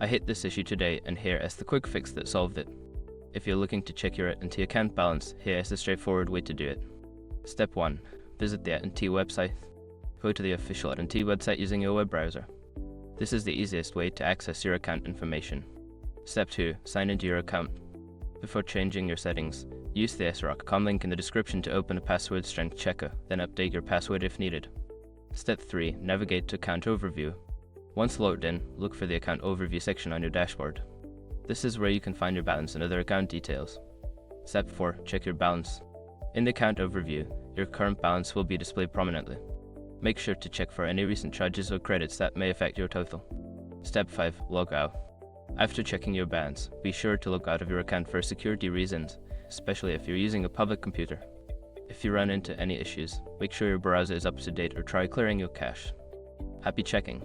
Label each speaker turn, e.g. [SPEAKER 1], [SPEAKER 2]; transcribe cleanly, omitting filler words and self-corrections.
[SPEAKER 1] I hit this issue today, and here is the quick fix that solved it. If you're looking to check your AT&T account balance, here is a straightforward way to do it. Step 1. Visit the AT&T website. Go to the official AT&T website using your web browser. This is the easiest way to access your account information. Step 2. Sign into your account. Before changing your settings, use the srock.com link in the description to open a password strength checker, then update your password if needed. Step 3. Navigate to Account Overview. Once logged in, look for the Account Overview section on your dashboard. This is where you can find your balance and other account details. Step 4. Check your balance. In the Account Overview, your current balance will be displayed prominently. Make sure to check for any recent charges or credits that may affect your total. Step 5. Log out. After checking your balance, be sure to log out of your account for security reasons, especially if you're using a public computer. If you run into any issues, make sure your browser is up to date or try clearing your cache. Happy checking!